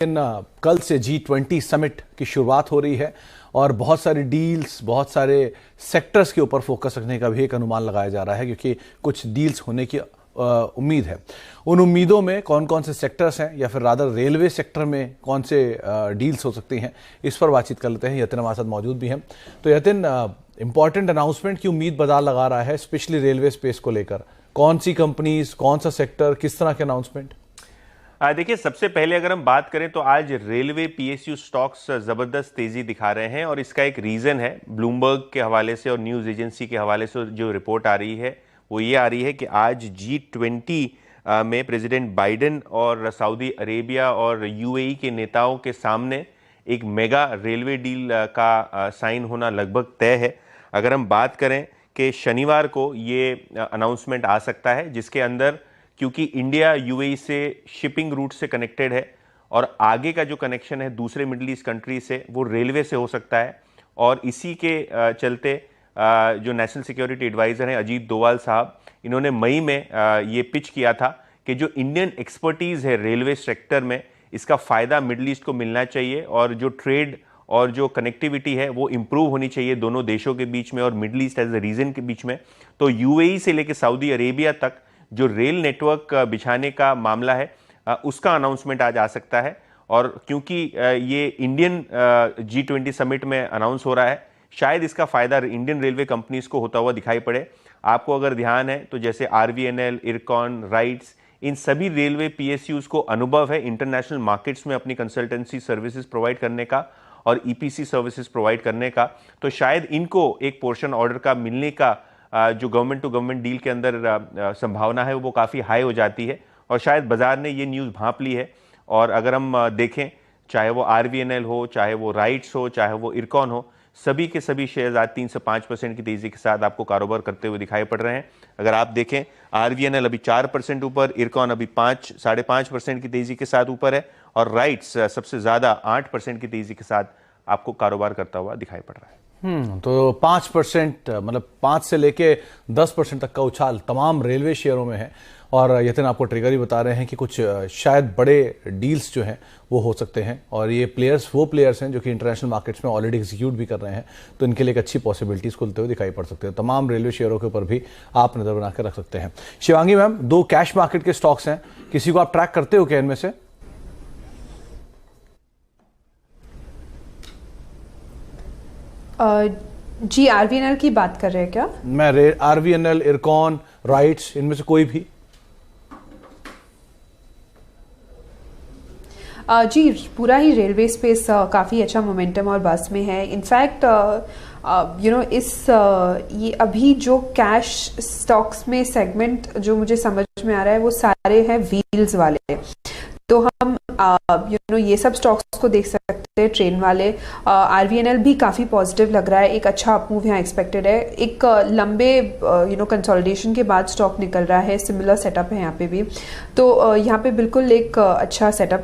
कल से G20 summit की शुरुआत हो रही है और बहुत सारी डील्स, बहुत सारे सेक्टर्स के ऊपर फोकस रखने का भी एक अनुमान लगाया जा रहा है, क्योंकि कुछ डील्स होने की उम्मीद है। उन उम्मीदों में कौन कौन से सेक्टर्स हैं या फिर रादर रेलवे सेक्टर में कौन से डील्स हो सकती हैं, इस पर बातचीत कर लेते हैं। यतिन हमारे साथ मौजूद भी हैं। तो यतिन, इंपॉर्टेंट अनाउंसमेंट की उम्मीद बाजार लगा रहा है, स्पेशली रेलवे स्पेस को लेकर। कौन सी कंपनीज, कौन सा सेक्टर, किस तरह के अनाउंसमेंट? देखिए, सबसे पहले अगर हम बात करें तो आज रेलवे पीएसयू स्टॉक्स जबरदस्त तेजी दिखा रहे हैं और इसका एक रीजन है ब्लूमबर्ग के हवाले से और न्यूज एजेंसी के हवाले से जो रिपोर्ट आ रही है वो ये आ रही है कि आज G20 में प्रेसिडेंट बाइडेन और सऊदी अरेबिया और यूएई के नेताओं के सामने एक मेगा रेलवे डील का साइन होना लगभग तय है। अगर हम बात करें कि शनिवार को ये अनाउंसमेंट आ सकता है, जिसके अंदर क्योंकि इंडिया यूएई से शिपिंग रूट से कनेक्टेड है और आगे का जो कनेक्शन है दूसरे मिडिल ईस्ट कंट्री से वो रेलवे से हो सकता है, और इसी के चलते जो नेशनल सिक्योरिटी एडवाइज़र हैं अजीत डोवाल साहब, इन्होंने मई में ये पिच किया था कि जो इंडियन एक्सपर्टीज़ है रेलवे सेक्टर में, इसका फ़ायदा मिडिल ईस्ट को मिलना चाहिए और जो ट्रेड और जो कनेक्टिविटी है वो इम्प्रूव होनी चाहिए दोनों देशों के बीच में और Middle East as a region के बीच में। तो यूएई से लेकर सऊदी अरेबिया तक जो रेल नेटवर्क बिछाने का मामला है उसका अनाउंसमेंट आज आ सकता है। और क्योंकि ये इंडियन G20 समिट में अनाउंस हो रहा है, शायद इसका फायदा इंडियन रेलवे कंपनीज को होता हुआ दिखाई पड़े। आपको अगर ध्यान है तो जैसे RVNL, इरकॉन, राइट्स, इन सभी रेलवे PSUs को अनुभव है इंटरनेशनल मार्केट्स में अपनी कंसल्टेंसी सर्विसेज प्रोवाइड करने का और EPC सर्विसेज प्रोवाइड करने का। तो शायद इनको एक पोर्शन ऑर्डर का मिलने का जो गवर्नमेंट टू गवर्नमेंट डील के अंदर संभावना है वो काफ़ी हाई हो जाती है और शायद बाजार ने ये न्यूज़ भांप ली है। और अगर हम देखें, चाहे वो RVNL हो, चाहे वो राइट्स हो, चाहे वो इरकॉन हो, सभी के सभी शेयर आज 3 से 5% की तेज़ी के साथ आपको कारोबार करते हुए दिखाई पड़ रहे हैं। अगर आप देखें, RVNL अभी 4% ऊपर, इरकॉन अभी 5-5.5% की तेज़ी के साथ ऊपर है और राइट्स सबसे ज़्यादा 8% की तेज़ी के साथ आपको कारोबार करता हुआ दिखाई पड़ रहा है। तो 5%, मतलब 5 से लेके 10% तक का उछाल तमाम रेलवे शेयरों में है। और यतिन आपको ट्रिगर ही बता रहे हैं कि कुछ शायद बड़े डील्स जो हैं वो हो सकते हैं, और ये वो प्लेयर्स हैं जो कि इंटरनेशनल मार्केट्स में ऑलरेडी एग्जीक्यूट भी कर रहे हैं, तो इनके लिए एक अच्छी पॉसिबिलिटीज खुलते हुए दिखाई पड़ सकते हैं। तमाम रेलवे शेयरों के ऊपर भी आप नजर बना कर रख सकते हैं। शिवांगी मैम, 2 कैश मार्केट के स्टॉक्स हैं, किसी को आप ट्रैक करते हो क्या इनमें से? जी, RVNL की बात कर रहे हैं क्या? मैं RVNL, इरकॉन, राइट्स, इनमें से कोई भी? जी, पूरा ही रेलवे स्पेस काफ़ी अच्छा मोमेंटम और बस में है। इनफैक्ट ये अभी जो कैश स्टॉक्स में सेगमेंट जो मुझे समझ में आ रहा है वो सारे हैं व्हील्स वाले। तो हम ये सब स्टॉक्स को देख सकते हैं, ट्रेन वाले। RVNL भी काफ़ी पॉजिटिव लग रहा है, एक अच्छा अपमूव यहाँ एक्सपेक्टेड है। एक लंबे कंसोलिडेशन के बाद स्टॉक निकल रहा है, सिमिलर सेटअप है यहाँ पे भी। तो यहाँ पे बिल्कुल एक अच्छा सेटअप